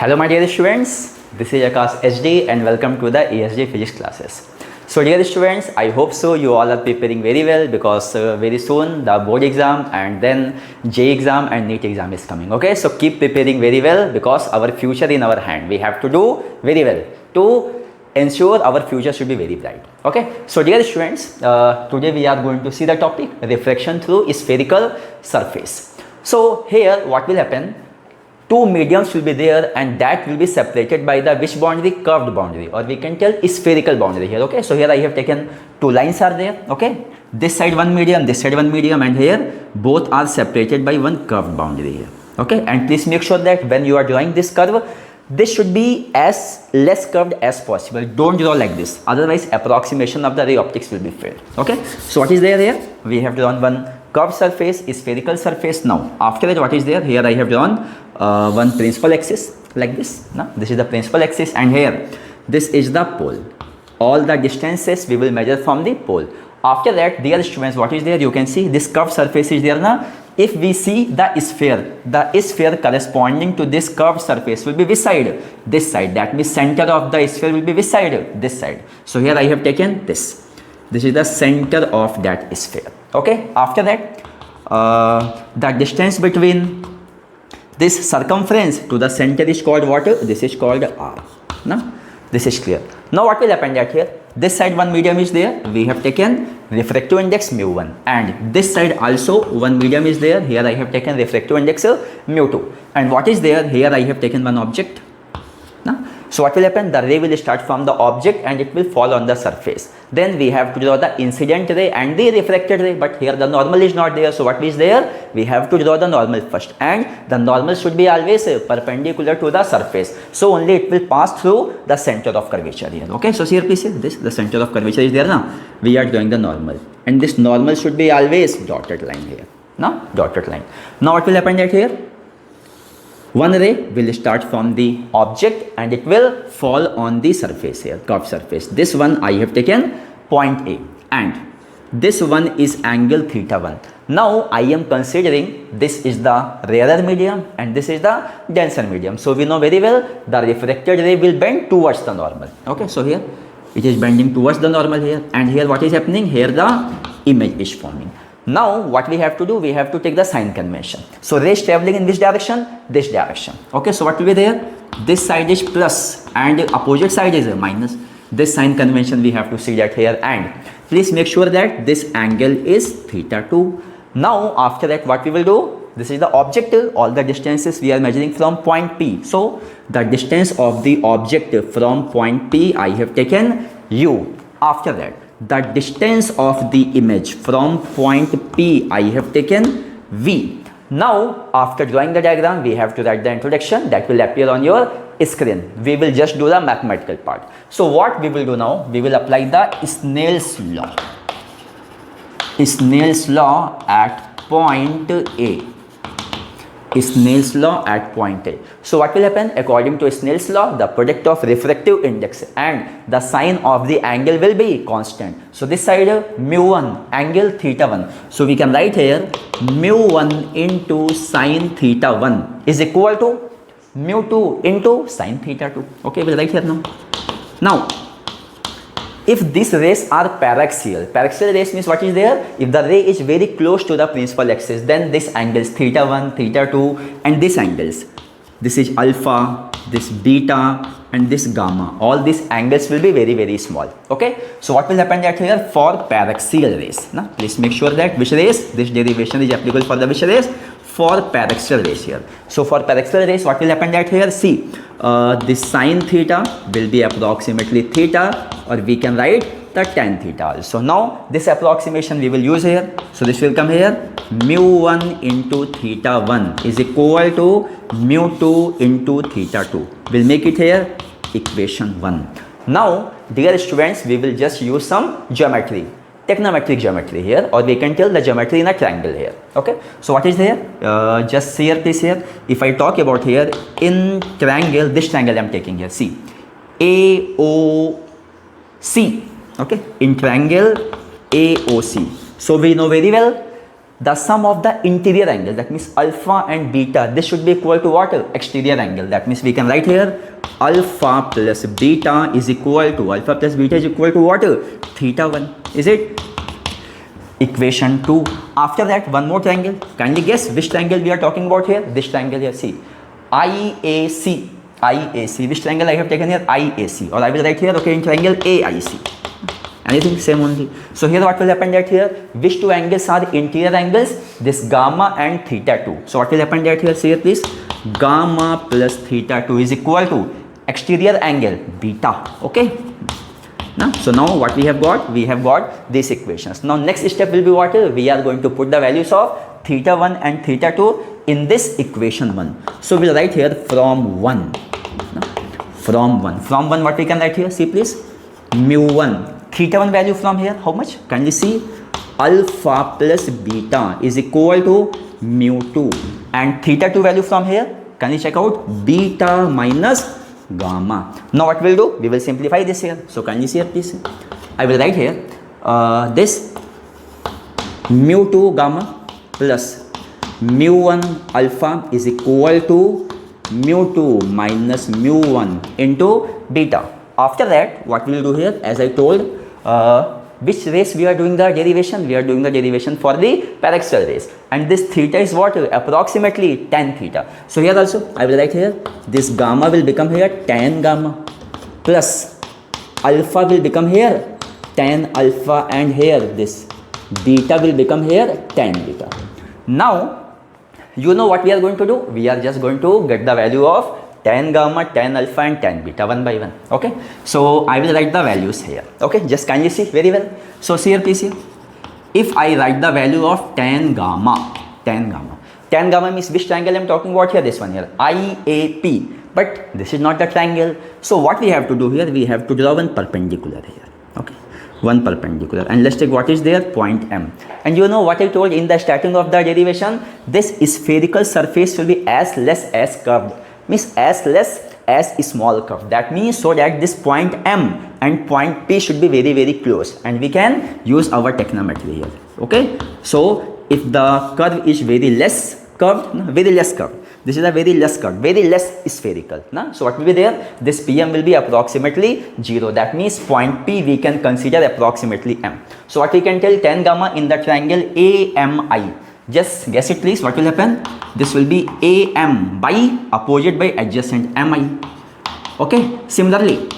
Hello my dear students, this is Akash HD and welcome to the ESG physics classes. So dear students, I hope so you all are preparing very well because very soon the board exam and then JEE exam and NEET exam is coming. Okay, so keep preparing very well because our future in our hand. We have to do very well to ensure our future should be very bright. Okay, so dear students, today we are going to see the topic refraction through spherical surface. So here what will happen? Two mediums will be there and that will be separated by the which boundary? Curved boundary, or we can tell spherical boundary here. Okay, so here I have taken two lines are there. Okay, this side one medium, this side one medium, and here both are separated by one curved boundary here. Okay, and please make sure that when you are drawing this curve, this should be as less curved as possible. Don't draw like this, otherwise approximation of the ray optics will be failed. Okay, so what is there here? We have drawn one curved surface, spherical surface. Now after that what is there? Here I have drawn one principal axis like this. Now this is the principal axis and here this is the pole. All the distances we will measure from the pole. After that, dear students, what is there? You can see this curved surface is there now. If we see the sphere corresponding to this curved surface will be which side? This side. That means center of the sphere will be which side? This side. So here I have taken this. This is the center of that sphere. Okay. After that, the distance between this circumference to the center is called what? This is called R. Now, this is clear. Now what will happen that here? This side one medium is there. We have taken refractive index mu1, and this side also one medium is there. Here I have taken refractive index mu2. And what is there? Here I have taken one object. Now, so what will happen? The ray will start from the object and it will fall on the surface. Then we have to draw the incident ray and the refracted ray, but here the normal is not there. So what is there? We have to draw the normal first, and the normal should be always perpendicular to the surface. So only it will pass through the center of curvature here. Okay, so here please see this, the center of curvature is there now. We are drawing the normal, and this normal should be always dotted line here. Now dotted line. Now what will happen that here? One ray will start from the object and it will fall on the surface here, curved surface. This one I have taken point A, and this one is angle theta1. Now I am considering this is the rarer medium and this is the denser medium. So we know very well the refracted ray will bend towards the normal. Okay, so here it is bending towards the normal here, and here what is happening? Here the image is forming. Now what we have to do? We have to take the sign convention. So rays traveling in which direction? This direction. Okay, so what will be there? This side is plus and the opposite side is a minus. This sign convention we have to see that here, and please make sure that this angle is theta2. Now after that what we will do? This is the object. All the distances we are measuring from point P. So the distance of the object from point P I have taken U. After that, the distance of the image from point P I have taken V. Now after drawing the diagram we have to write the introduction that will appear on your screen. We will just do the mathematical part. So what we will do now? We will apply the Snell's law. Snell's law at point A. Snell's law at point A. So what will happen? According to Snell's law, the product of refractive index and the sine of the angle will be constant. So this side mu1 angle theta1. So we can write here mu1 into sine theta1 is equal to mu2 into sine theta2. Okay, we'll write here now. Now, if these rays are paraxial rays means what is there? If the ray is very close to the principal axis, then this angles theta1, theta2, and this angles. This is alpha, this beta, and this gamma. All these angles will be very, very small. Okay. So what will happen that here for paraxial rays? Now please make sure that which rays? This derivation is applicable for the which rays? For paraxial rays here. So for paraxial rays, what will happen that here? See, this sine theta will be approximately theta, or we can write the tan theta also. Now this approximation we will use here. So this will come here. Mu1 into theta1 is equal to mu2 into theta2. We'll make it here equation 1. Now dear students, we will just use some geometry. Trigonometric geometry here, or we can tell the geometry in a triangle here. Okay, so what is here? Just see here, please here. If I talk about here in triangle, this triangle I am taking here. See, AOC. Okay, in triangle AOC. So we know very well the sum of the interior angle, that means alpha and beta, this should be equal to what? Exterior angle. That means we can write here alpha plus beta is equal to, alpha plus beta is equal to what? Theta 1. Is it? Equation 2. After that, one more triangle. Kindly guess which triangle we are talking about here? This triangle here. See, IAC. IAC. Which triangle I have taken here? IAC. Or I will write here, okay, in triangle AIC. Anything? Same only. So here what will happen that here? Which two angles are interior angles? This gamma and theta 2. So what will happen that here? See here please. Gamma plus theta 2 is equal to exterior angle beta. Okay. Now, so now what we have got? We have got these equations. Now next step will be what? We are going to put the values of theta 1 and theta 2 in this equation 1. So we'll write here from 1. From 1. From 1 what we can write here? See please. Mu 1. Theta 1 value from here, how much? Can you see? Alpha plus beta is equal to mu 2. And theta 2 value from here, can you check out? Beta minus gamma. Now what we'll do? We will simplify this here. So can you see here please? I will write here this mu 2 gamma plus mu 1 alpha is equal to mu 2 minus mu 1 into beta. After that, what we will do here, as I told, which rays we are doing the derivation? We are doing the derivation for the paraxial rays. And this theta is what? Approximately tan theta. So here also, I will write here, this gamma will become here tan gamma plus alpha will become here tan alpha, and here this beta will become here tan beta. Now, you know what we are going to do? We are just going to get the value of tan gamma, tan alpha and tan beta one by one. Okay. So I will write the values here. Okay. Just kindly see very well. So see here please here. If I write the value of tan gamma means which triangle I am talking about here? This one here. IAP. But this is not the triangle. So what we have to do here? We have to draw one perpendicular here. Okay. One perpendicular. And let's take what is there? Point M. And you know what I told in the starting of the derivation? This spherical surface will be as less as curved. Means as less as small curve. That means so that this point M and point P should be very, very close, and we can use our trigonometry here. Okay. So if the curve is very less curved, this is a very less curved, very less spherical. So what will be there? This PM will be approximately 0. That means point P we can consider approximately M. So what we can tell? Tan gamma in the triangle AMI. Just guess it please. What will happen? This will be AM by opposite by adjacent MI. Okay. Similarly,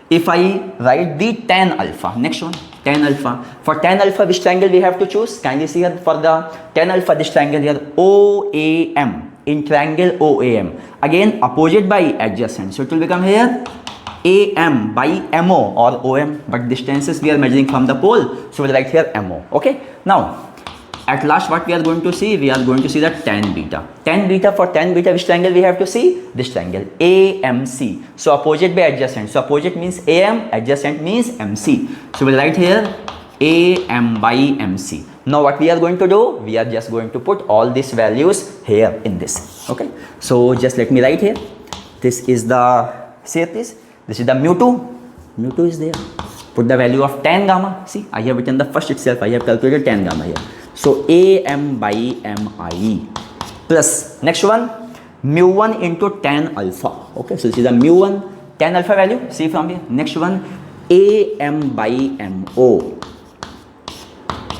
if I write the tan alpha, next one, tan alpha. For tan alpha, which triangle we have to choose? Can you see here? For the tan alpha, this triangle here, OAM. In triangle OAM. Again, opposite by adjacent. So it will become here AM by MO or OM. But distances we are measuring from the pole. So we'll write here MO. Okay. Now, at last what we are going to see? We are going to see the tan beta. Tan beta, for tan beta which triangle we have to see? This triangle AMC. So opposite by adjacent. So opposite means AM, adjacent means MC. So we'll write here AM by MC. Now what we are going to do? We are just going to put all these values here in this. Okay. So just let me write here. This is the, say this. This is the mu 2. Mu 2 is there. Put the value of tan gamma. See, I have written the first itself. I have calculated tan gamma here. So AM by MI plus next one mu 1 into tan alpha. Okay, so this is the mu 1 tan alpha value. See from here. Next one AM by MO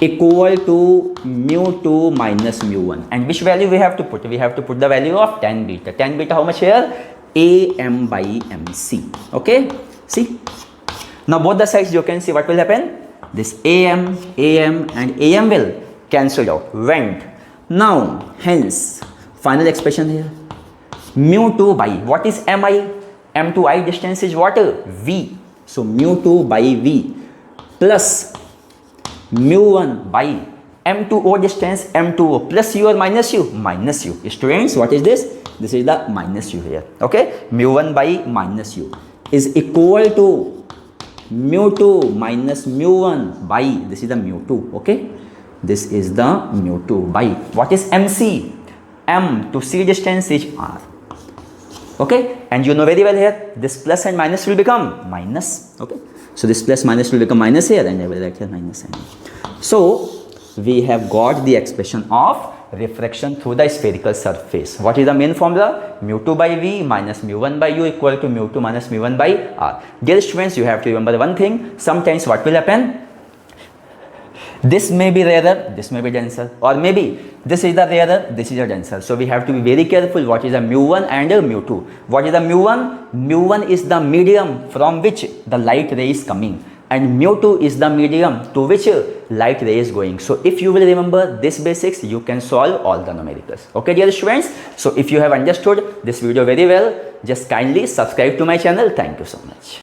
equal to mu 2 minus mu 1. And which value we have to put? We have to put the value of tan beta. Tan beta how much here? AM by MC. Okay, see. Now both the sides you can see what will happen. This AM and AM will cancelled out, went. Now, hence, final expression here. Mu 2 by, what is MI? M to I distance is what? V. So, mu 2 by V plus mu 1 by M to O distance, M to O plus U or minus U? Minus U. Students, what is this? This is the minus U here. Okay? Mu 1 by minus U is equal to mu 2 minus mu 1 by, this is the mu 2. Okay? This is the mu 2 by, what is MC? M to C distance is R. Okay, and you know very well here, this plus and minus will become minus. Okay, so this plus minus will become minus here, and I will write here minus. So we have got the expression of refraction through the spherical surface. What is the main formula? Mu2 by V minus mu1 by U equal to mu2 minus mu1 by R. Dear students, you have to remember one thing. Sometimes what will happen? This may be rarer, this may be denser, or maybe this is the rarer, this is the denser. So we have to be very careful what is the mu1 and mu2. What is the mu1? Mu1 is the medium from which the light ray is coming, and mu2 is the medium to which light ray is going. So if you will remember this basics, you can solve all the numericals. Okay, dear students? So if you have understood this video very well, just kindly subscribe to my channel. Thank you so much.